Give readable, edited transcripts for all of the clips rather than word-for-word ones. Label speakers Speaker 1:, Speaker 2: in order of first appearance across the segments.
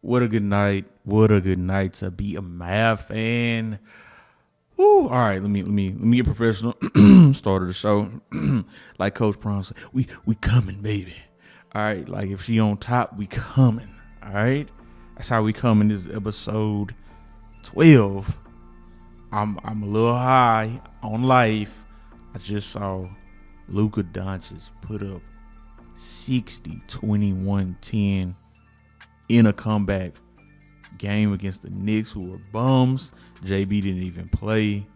Speaker 1: What a good night. What a good night to be a Mav fan. Woo. All right, let me get professional. Start of the show. Like Coach Prom said, we coming, baby. All right, like if she on top, we coming. All right. That's how we coming. This is episode 12. I'm a little high on life. I just saw Luka Doncic put up 60, 21, 10 in a comeback game against the Knicks, who were bums. JB didn't even play.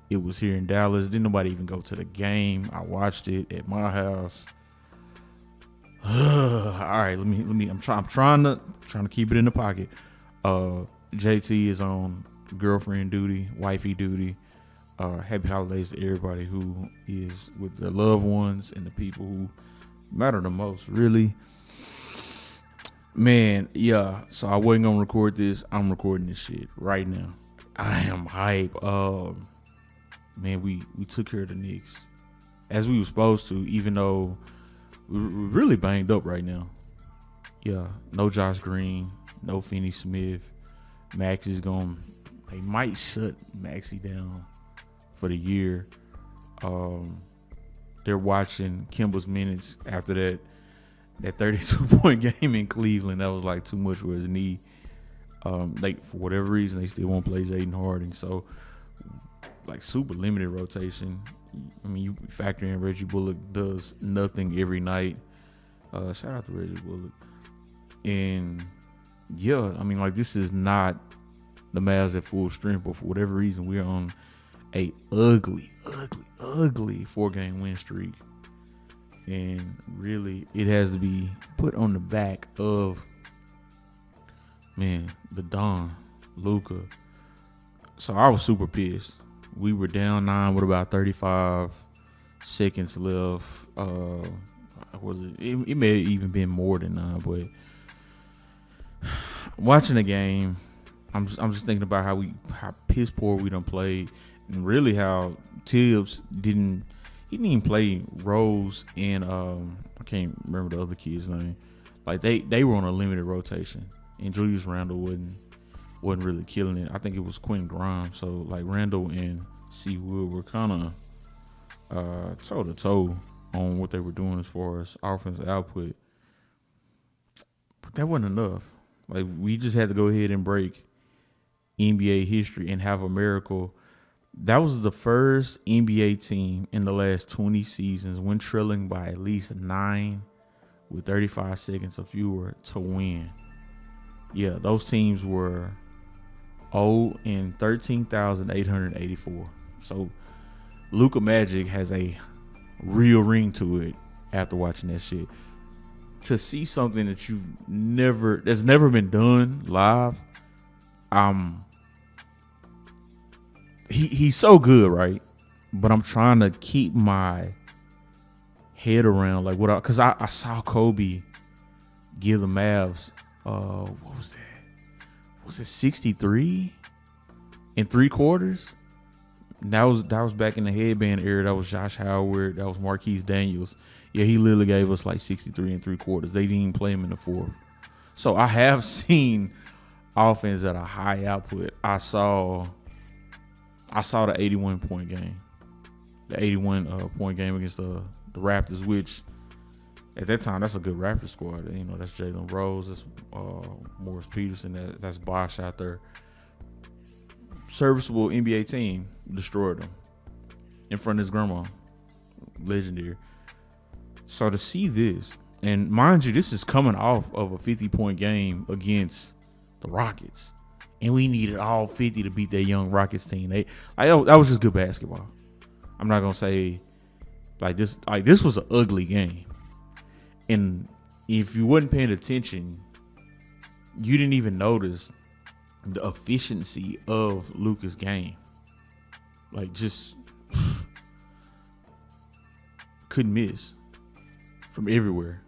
Speaker 1: It was here in Dallas. Didn't nobody even go to the game. I watched it at my house. All right, let me. I'm trying to keep it in the pocket. JT is on girlfriend duty, wifey duty. Happy holidays to everybody who is with their loved ones and the people who matter the most, really. Man, yeah. So I wasn't gonna record this. I'm recording this shit right now. I am hype. Man, we took care of the Knicks as we were supposed to, even though we're really banged up right now. Yeah, no Josh Green, no Finney Smith. Max is they might shut Maxey down for the year. They're watching Kimball's minutes after that 32-point game in Cleveland. That was like too much for his knee. Like for whatever reason, they still won't play Jaden Harden. So like super limited rotation. I mean, you factor in Reggie Bullock does nothing every night. Shout out to Reggie Bullock. And yeah, I mean, like this is not the Mavs at full strength, but for whatever reason, we're on a ugly 4-game win streak. And really, it has to be put on the back of, man, the Don, Luka. So I was super pissed. We were down 9 with about 35 seconds left. It may have even been more than 9, but watching the game, I'm just thinking about how piss poor we done played, and really how Tibbs didn't even play Rose and I can't remember the other kid's name. Like they were on a limited rotation, and Julius Randle wasn't really killing it. I think it was Quentin Grimes. So like Randle and C. Wood were kind of toe to toe on what they were doing as far as offensive output, but that wasn't enough. Like we just had to go ahead and break NBA history and have a miracle. That was the first NBA team in the last 20 seasons when trailing by at least 9 with 35 seconds or fewer to win. Yeah, those teams were 0 and 13,884. So Luka Magic has a real ring to it after watching that shit. To see something that that's never been done live, he's so good, right? But I'm trying to keep my head around like because I saw Kobe give the Mavs what was that? Was it 63 in 3 quarters? That was back in the headband era. That was Josh Howard. That was Marquise Daniels. Yeah, he literally gave us like 63 and 3 quarters. They didn't even play him in the 4th. So I have seen offense at a high output. I saw the 81-point game, the 81-point game against the Raptors, which at that time that's a good Raptors squad. You know, that's Jalen Rose, that's Morris Peterson, that's Bosh out there. Serviceable NBA team destroyed them in front of his grandma. Legendary. So to see this, and mind you, this is coming off of a 50-point game against the Rockets. And we needed all 50 to beat that young Rockets team. That was just good basketball. I'm not gonna say like this. Like this was an ugly game, and if you wasn't paying attention, you didn't even notice the efficiency of Luka's game. Like just couldn't miss from everywhere.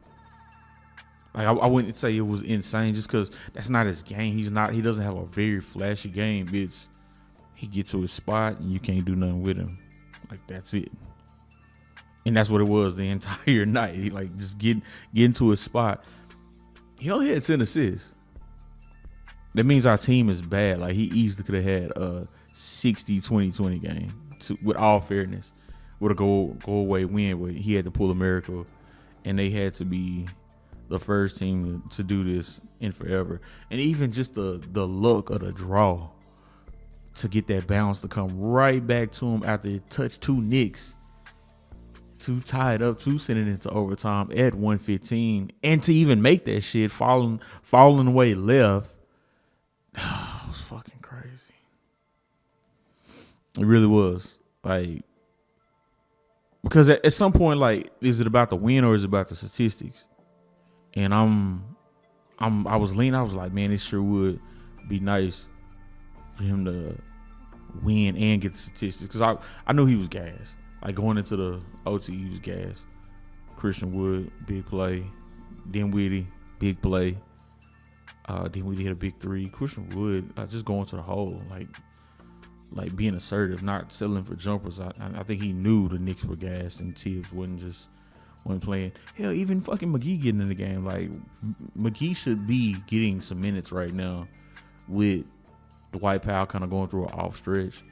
Speaker 1: Like I wouldn't say it was insane just because that's not his game. He doesn't have a very flashy game. It's he gets to his spot and you can't do nothing with him. Like that's it. And that's what it was the entire night. He like just get into his spot. He only had 10 assists. that means our team is bad. Like he easily could have had a 60-20-20 game with all fairness, with a go away win. But he had to pull a miracle, and they had to be the first team to do this in forever. And even just the luck of the draw to get that bounce to come right back to him after it touched two Knicks, to tie it up, to send it into overtime at 115, and to even make that shit falling away left. Oh, it was fucking crazy. It really was. Like, because at some point, like, is it about the win or is it about the statistics? And I was leaning. I was like, man, it sure would be nice for him to win and get the statistics, because I knew he was gassed. Like, going into the OT, he was gassed. Christian Wood, big play. Dinwiddie, big play. Dinwiddie hit a big three. Christian Wood just going to the hole, like being assertive, not settling for jumpers. I think he knew the Knicks were gassed and Tibbs wasn't playing. Hell, even fucking McGee getting in the game. Like, McGee should be getting some minutes right now with Dwight Powell kind of going through an off stretch.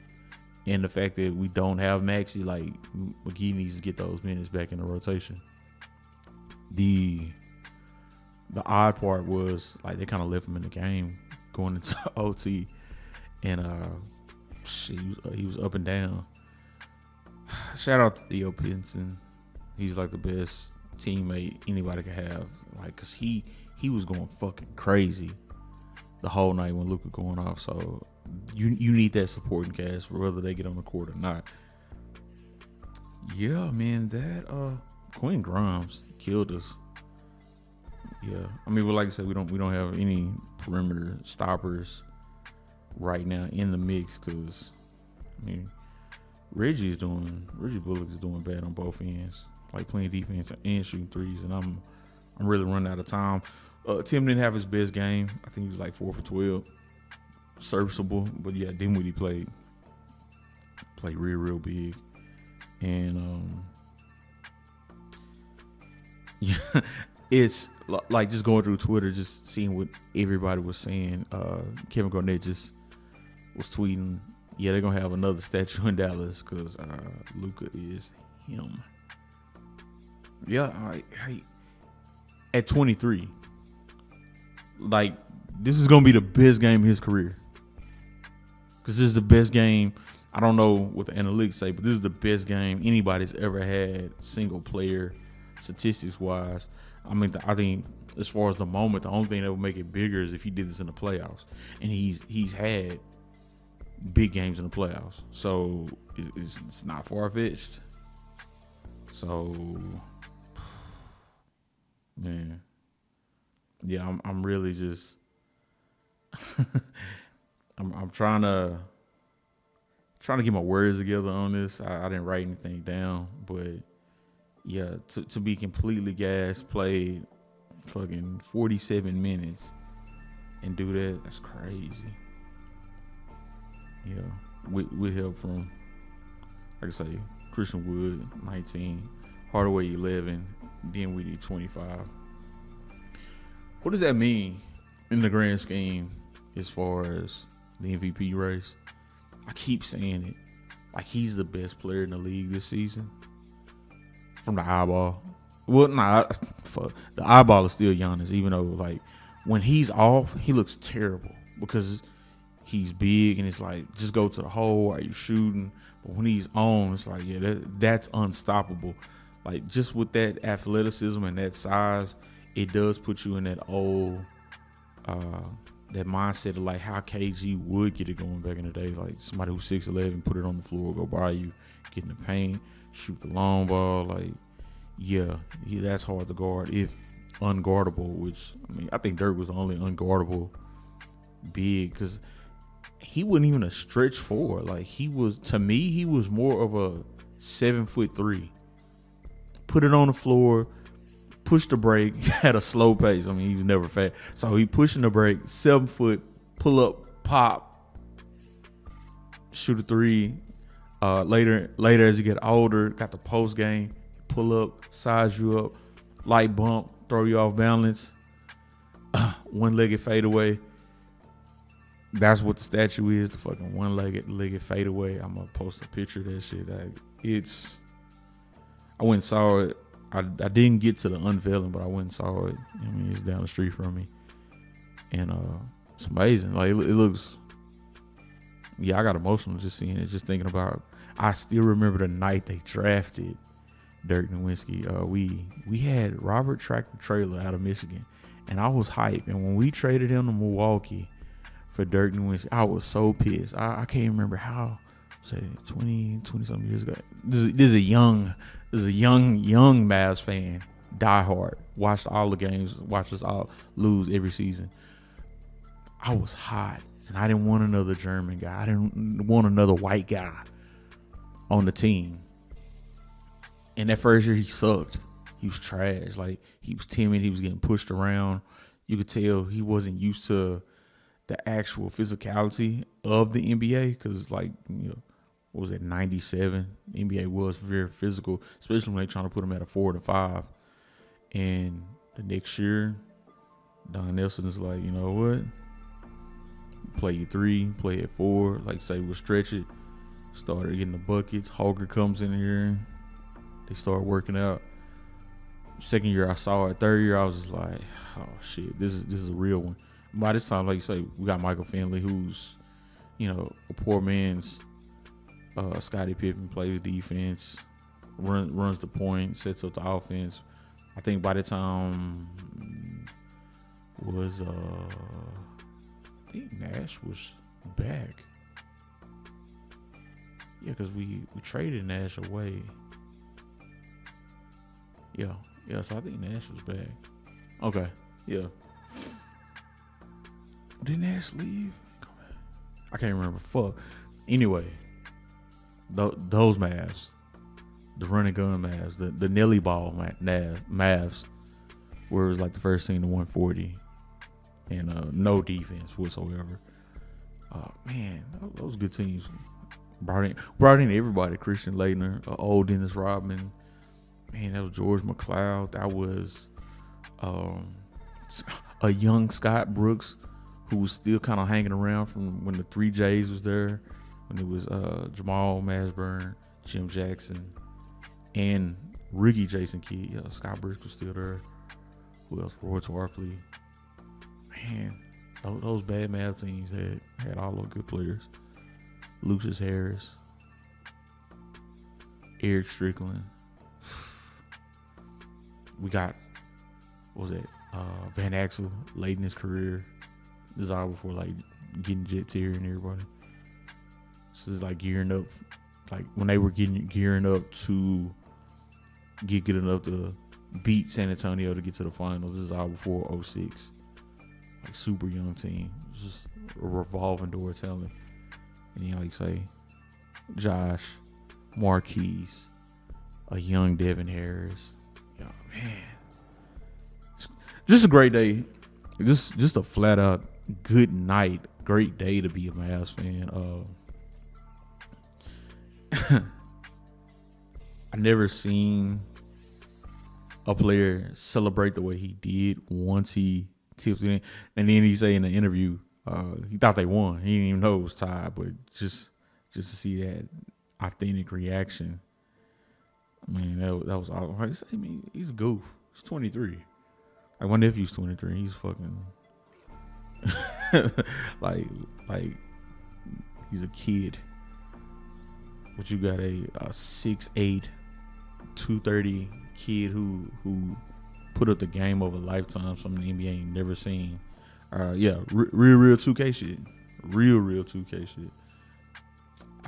Speaker 1: And the fact that we don't have Maxey, like, McGee needs to get those minutes back in the rotation. The odd part was, like, they kind of left him in the game going into OT. And he was up and down. Shout out to Theo Pinson. He's like the best teammate anybody could have. Like, cause he was going fucking crazy the whole night when Luka going off. So you need that supporting cast whether they get on the court or not. Yeah, man, that Quentin Grimes killed us. Yeah, I mean, well, like I said, we don't have any perimeter stoppers right now in the mix, because I mean, Reggie Bullock is doing bad on both ends, like playing defense and shooting threes, and I'm really running out of time. Tim didn't have his best game. I think he was like 4 for 12, serviceable, but yeah, Dinwiddie played real big, and yeah, it's like just going through Twitter, just seeing what everybody was saying. Kevin Garnett just was tweeting, yeah, they're gonna have another statue in Dallas because Luka is him. Yeah, at 23, like, this is gonna be the best game of his career, because this is the best game. I don't know what the analytics say, but this is the best game anybody's ever had, single player, statistics wise. I mean, I think as far as the moment, the only thing that would make it bigger is if he did this in the playoffs, and he's had big games in the playoffs, so it's not far fetched. So, man, yeah, I'm really just I'm trying to get my words together on this. I didn't write anything down, but yeah, to be completely gassed, played fucking 47 minutes and do that, that's crazy. Yeah, with help from, like I say, Christian Wood 19, Hardaway 11, Dinwiddie 25. What does that mean in the grand scheme as far as the MVP race? I keep saying it, like, he's the best player in the league this season from the eyeball. Well, fuck, the eyeball is still Giannis, even though, like, when he's off, he looks terrible because he's big and it's like, just go to the hole. Are you shooting? But when he's on, it's like, yeah, that's unstoppable. Like, just with that athleticism and that size, it does put you in that old, that mindset of like how KG would get it going back in the day. Like, somebody who's 6'11", put it on the floor, go by you, get in the paint, shoot the long ball. Like, yeah, that's hard to guard if unguardable, which, I mean, I think Dirk was the only unguardable big, because he wasn't even a stretch four. Like, to me, he was more of a 7'3". Put it on the floor, push the break at a slow pace. I mean, he was never fast. So he pushing the break, 7 foot, pull up, pop, shoot a three. Later as you get older, got the post game, pull up, size you up, light bump, throw you off balance, one-legged fadeaway. That's what the statue is. The fucking legged fadeaway. I'm gonna post a picture of that shit. I went and saw it. I didn't get to the unveiling, but I went and saw it. I mean, it's down the street from me, and it's amazing. Like it looks. Yeah, I got emotional just seeing it, just thinking about. I still remember the night they drafted Dirk Nowitzki. We had Robert Tractor Trailer out of Michigan, and I was hyped. And when we traded him to Milwaukee for Dirk Nowitzki, I was so pissed. I can't remember how. Say 20 something years ago. This is a young Mavs fan, diehard. Watched all the games, watched us all lose every season. I was hot, and I didn't want another German guy. I didn't want another white guy on the team. And that first year, he sucked. He was trash. Like, he was timid. He was getting pushed around. You could tell he wasn't used to the actual physicality of the NBA because, like, what was it, 97? The NBA was very physical, especially when they trying to put him at a 4 to 5. And the next year, Don Nelson is like, you know what? Play at 3, play at 4. Like, say we'll stretch it. Started getting the buckets. Holger comes in here. They start working out. Second year I saw it. Third year I was just like, oh shit, this is a real one. By this time, like you say, we got Michael Finley, who's, a poor man's Scottie Pippen, plays defense, runs the point, sets up the offense. I think by the time was I think Nash was back. Yeah, because we traded Nash away. Yeah, so I think Nash was back. Okay, yeah. Did Nash leave? I can't remember. Fuck. Anyway, those Mavs, the running gun Mavs, the Nelly ball Mavs, where it was like the first team to 140 and no defense whatsoever. Man, those good teams. Brought in everybody. Christian Laettner, old Dennis Rodman. Man, that was George McLeod. That was a young Scott Brooks, who was still kind of hanging around from when the 3Js was there, when it was Jamal Mashburn, Jim Jackson, and rookie Jason Kidd. Yeah, Scott Brooks was still there. Who else? Roy Tarpley. Man, those bad Mavs teams had all those good players. Lucius Harris, Eric Strickland. We got, what was it? Van Axel late in his career. This is all before like getting Jets here and everybody. This is like gearing up, like when they were gearing up to get good enough to beat San Antonio to get to the finals. This is all before 06. Like super young team. It was just a revolving door of talent. And you like say, Josh, Marquise, a young Devin Harris. Yo, man, just a great day. Just a flat out good night, great day to be a Mavs fan. I never seen a player celebrate the way he did once he tipped it in, and then he say in the interview. He thought they won. He didn't even know it was tied, but just to see that authentic reaction, I mean, that was all. Like, I mean, he's a goof. He's 23. Like my nephew's 23. He's fucking like he's a kid. But you got a 6'8", 230 kid who put up the game of a lifetime. Something the NBA ain't never seen. Yeah, real 2K shit. Real 2K shit.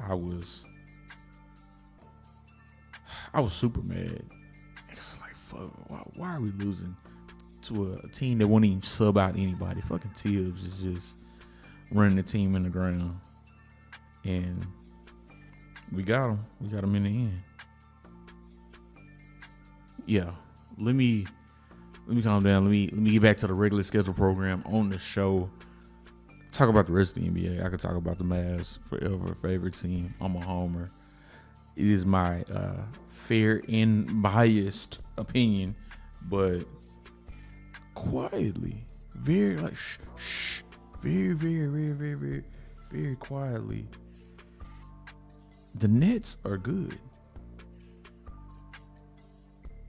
Speaker 1: I was super mad. It's like, fuck, why are we losing to a team that won't even sub out anybody? Fucking Tibbs is just running the team in the ground. And we got him. We got him in the end. Yeah, let me calm down. Let me get back to the regular schedule program on the show. Talk about the rest of the NBA. I could talk about the Mavs forever. Favorite team. I'm a homer. It is my fair and biased opinion, but quietly, very like very, very, very, very, very, very quietly, the Nets are good.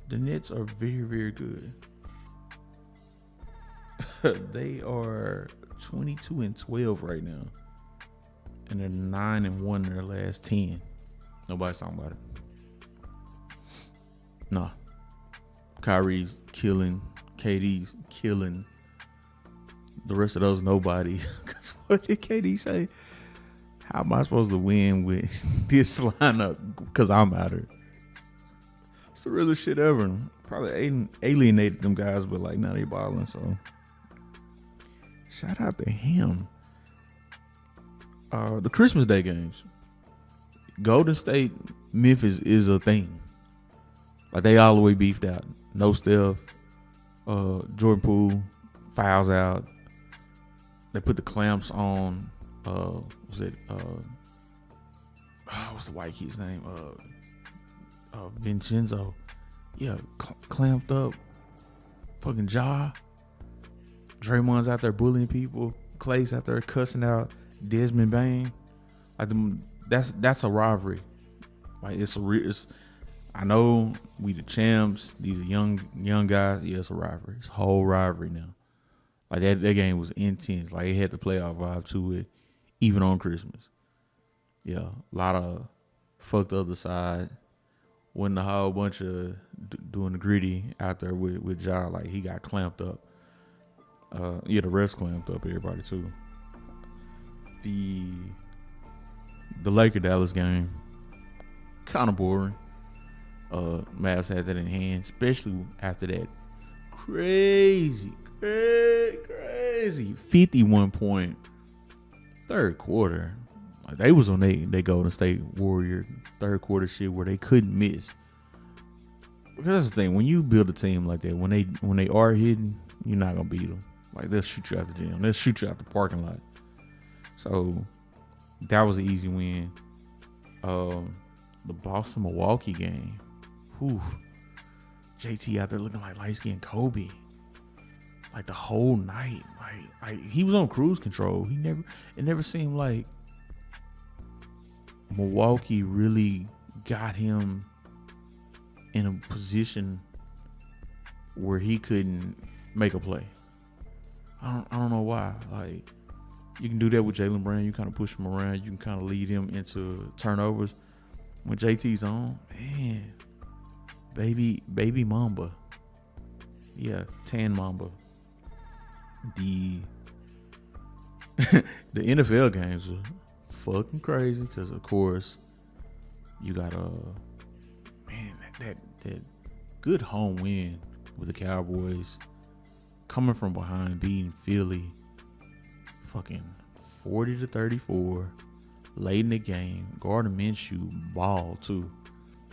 Speaker 1: The Nets are very, very good. They are 22-12 right now, and they're 9-1 in their last 10. Nobody's talking about it. Nah. Kyrie's killing. KD's killing. The rest of those nobody. Because what did KD say? How am I supposed to win with this lineup? Because I'm out here. It's the realest shit ever. Probably alienated them guys, but like now they balling. So shout out to him. The Christmas Day games. Golden State, Memphis is a thing. Like they all the way beefed out. No Steph. Jordan Poole fouls out. They put the clamps on. What's the white kid's name? Vincenzo. Yeah, clamped up. Fucking jaw. Draymond's out there bullying people. Clay's out there cussing out Desmond Bain. Like that's a rivalry. Like I know we the champs. These are young guys. Yeah, it's a rivalry. It's a whole rivalry now. Like that game was intense. Like it had the playoff vibe to it, even on Christmas. Yeah, a lot of fucked the other side. Wasn't a whole bunch of doing the gritty out there with Ja. Like he got clamped up. The refs clamped up everybody too. The Laker Dallas game, kind of boring. Mavs had that in hand, especially after that crazy 51 point third quarter. Like they was on they Golden State Warrior third quarter shit where they couldn't miss. Because that's the thing, when you build a team like that, when they are hidden, you're not gonna beat them. Like they'll shoot you out the gym, they'll shoot you out the parking lot. So that was an easy win. The Boston Milwaukee game. Whew. JT out there looking like light skinned Kobe. Like the whole night. Like he was on cruise control. It never seemed like Milwaukee really got him in a position where he couldn't make a play. I don't know why. Like you can do that with Jaylen Brown. You kind of push him around. You can kind of lead him into turnovers. When JT's on, man, baby Mamba. Yeah, Tan Mamba. The NFL games are fucking crazy because, of course, you got that good home win with the Cowboys coming from behind, beating Philly, fucking 40-34, late in the game. Gardner Minshew ball too.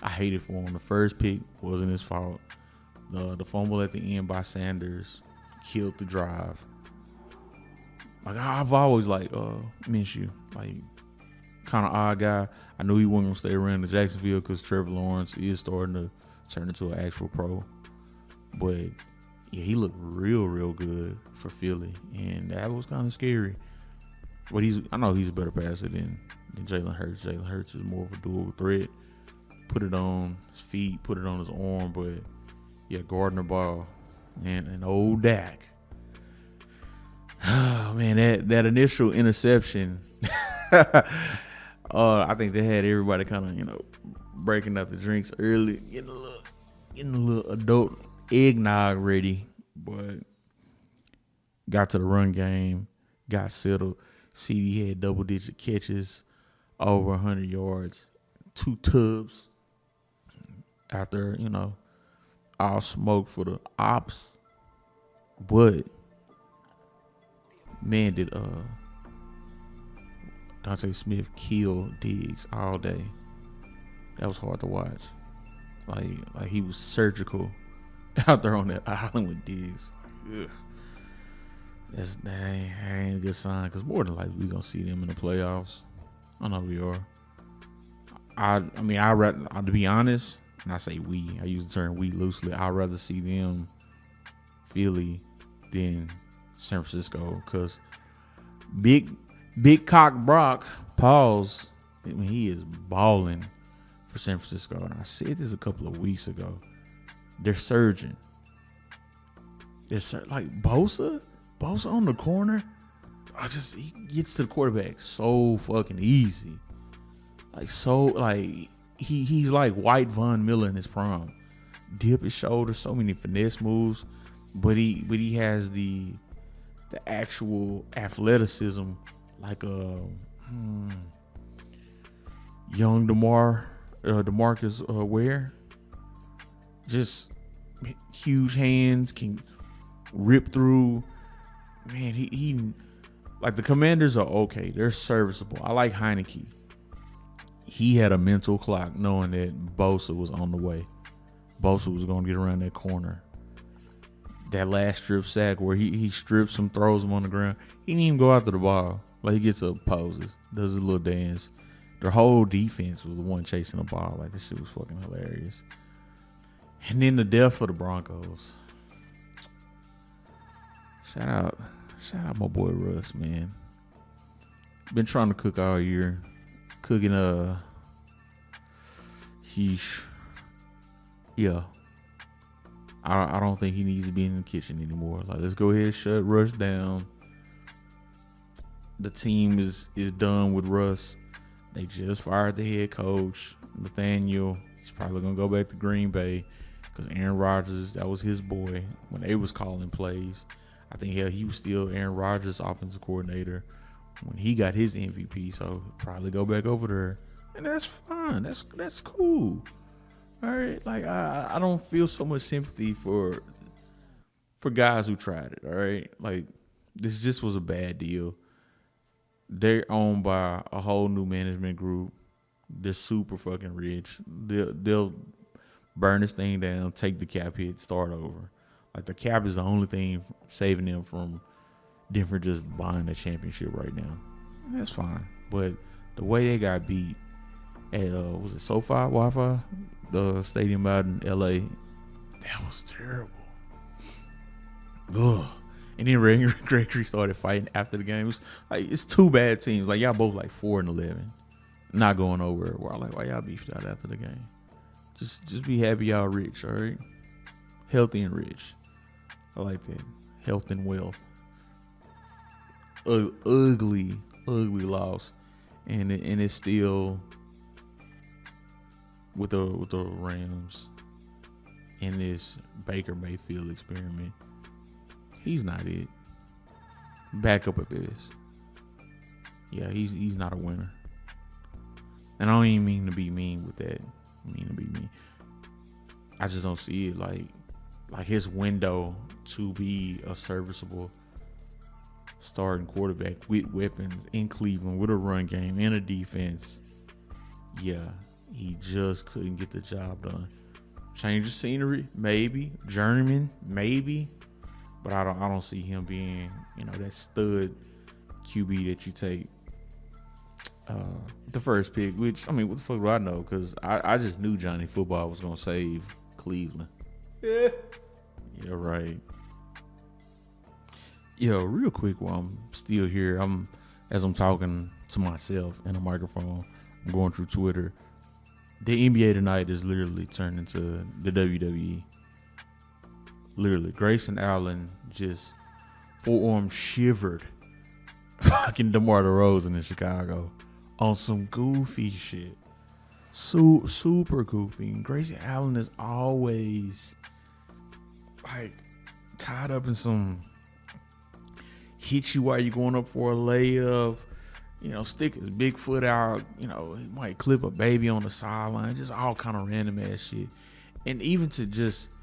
Speaker 1: I hated for him. The first pick wasn't his fault. The fumble at the end by Sanders killed the drive. Like I've always liked Minshew, like kind of odd guy. I knew he wasn't gonna stay around in Jacksonville because Trevor Lawrence is starting to turn into an actual pro. But yeah, he looked real good for Philly, and that was kind of scary. But I know he's a better passer than Jalen Hurts. Jalen Hurts is more of a dual threat. Put it on his feet, put it on his arm, but yeah, Gardner ball and old Dak. Oh man, that initial interception. I think they had everybody kind of breaking up the drinks early, getting a little adult eggnog ready, but got to the run game, got settled. CD had double-digit catches, over 100 yards, 2 tubs. After all smoke for the ops, but man, did Dante Smith kill Diggs all day. That was hard to watch. Like he was surgical out there on that island with Diggs. Ugh. That ain't a good sign, because more than likely we gonna see them in the playoffs. I know we are. I rather, to be honest, and I say we, I use the term we loosely, I'd rather see them Philly than San Francisco, because Big Big Cock Brock, pause. I mean, he is balling for San Francisco. And I said this a couple of weeks ago. They're surging. Like Bosa on the corner. He gets to the quarterback so fucking easy. He's like White Von Miller in his prime. Dip his shoulder, so many finesse moves, but he has the actual athleticism like a young DeMarcus Ware. Just huge hands, can rip through. Man, he like the Commanders are okay. They're serviceable. I like Heineke. He had a mental clock knowing that Bosa was on the way. Bosa was going to get around that corner. That last strip sack where he strips him, throws him on the ground. He didn't even go after the ball. Like, he gets up, poses, does his little dance. Their whole defense was the one chasing the ball. Like, this shit was fucking hilarious. And then the death for the Broncos. Shout out my boy Russ, man. Been trying to cook all year. Cooking yeah. I don't think he needs to be in the kitchen anymore. Like, let's go ahead, shut Russ down. The team is done with Russ. They just fired the head coach, Nathaniel. He's probably gonna go back to Green Bay because Aaron Rodgers, that was his boy when they was calling plays. I think he was still Aaron Rodgers' offensive coordinator when he got his MVP, so he'll probably go back over there, and that's fine. That's cool. All right, like I don't feel so much sympathy for guys who tried it. All right, like this just was a bad deal. They're owned by a whole new management group. They're super fucking rich. They'll burn this thing down, take the cap hit, start over. Like, the cap is the only thing saving them from different just buying a championship right now. And that's fine. But the way they got beat at was it SoFi Wi-Fi, the stadium out in LA, that was terrible. Ugh. And then Gregory started fighting after the game. It was like, it's two bad teams. Like, y'all both like 4-11, not going nowhere. Where I'm like, why y'all beefed out after the game? Just be happy y'all rich, all right? Healthy and rich. I like that. Health and wealth. Ugly loss, and it's still with the Rams in this Baker Mayfield experiment. He's not it. Backup at best. Yeah, he's not a winner. And I don't even mean to be mean with that. I mean to be mean. I just don't see it like his window to be a serviceable starting quarterback with weapons in Cleveland, with a run game and a defense. Yeah, he just couldn't get the job done. Change of scenery, maybe. Journeyman, maybe. But I don't see him being, that stud QB that you take the first pick. Which, I mean, what the fuck do I know? Because I just knew Johnny Football was gonna save Cleveland. Yeah, right. Yo, real quick, while I'm still here, as I'm talking to myself in a microphone, I'm going through Twitter. The NBA tonight is literally turned into the WWE. Literally, Grayson Allen just forearm shivered fucking DeMar DeRozan in Chicago on some goofy shit. Super goofy. And Grayson Allen is always like tied up in some hit you while you're going up for a layup. Stick his big foot out. He might clip a baby on the sideline. Just all kind of random ass shit. And even to just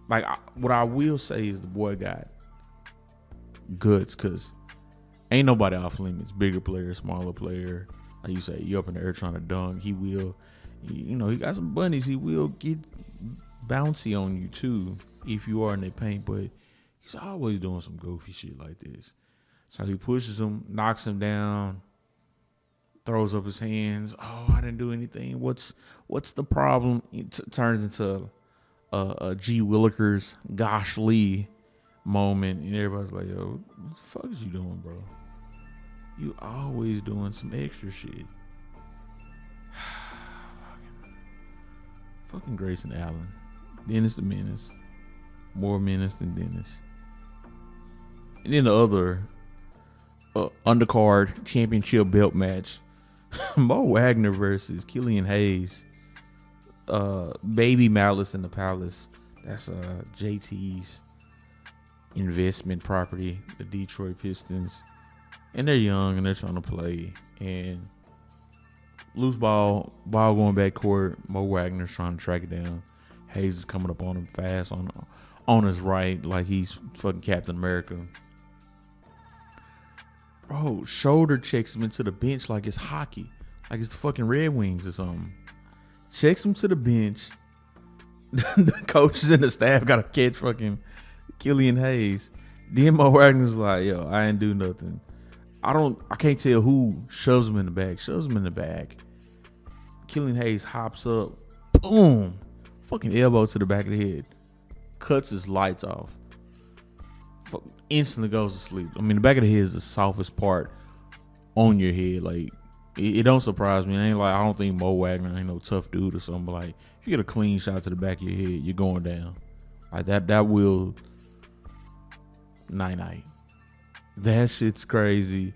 Speaker 1: like, what I will say is the boy got guts, because ain't nobody off limits. Bigger player, smaller player. Like you say, you up in the air trying to dunk. He will, he got some bunnies. He will get bouncy on you too if you are in the paint, but he's always doing some goofy shit like this. So he pushes him, knocks him down, throws up his hands. Oh, I didn't do anything. What's the problem? It turns into a G. Willikers, gosh Lee moment, and everybody's like, yo, what the fuck is you doing, bro? You always doing some extra shit. Fucking Grayson Allen. Dennis the Menace. More menace than Dennis. And then the other undercard championship belt match. Mo Wagner versus Killian Hayes. Baby Malice in the Palace. That's JT's investment property, the Detroit Pistons. And they're young and they're trying to play. And loose ball going back court. Mo Wagner's trying to track it down. Hayes is coming up on him fast on his right, like he's fucking Captain America. Bro, shoulder checks him into the bench like it's hockey, like it's the fucking Red Wings or something. Checks him to the bench. The coaches and the staff gotta catch fucking Killian Hayes. Then Mo Wagner's like, yo, I ain't do nothing. I can't tell who shoves him in the back. Shoves him in the back. Killian Hayes hops up. Boom. Fucking elbow to the back of the head. Cuts his lights off. Instantly goes to sleep. I mean, the back of the head is the softest part on your head. Like, it don't surprise me. It ain't like, I don't think Mo Wagner ain't no tough dude or something. But like, if you get a clean shot to the back of your head, you're going down. Like that will night. That shit's crazy.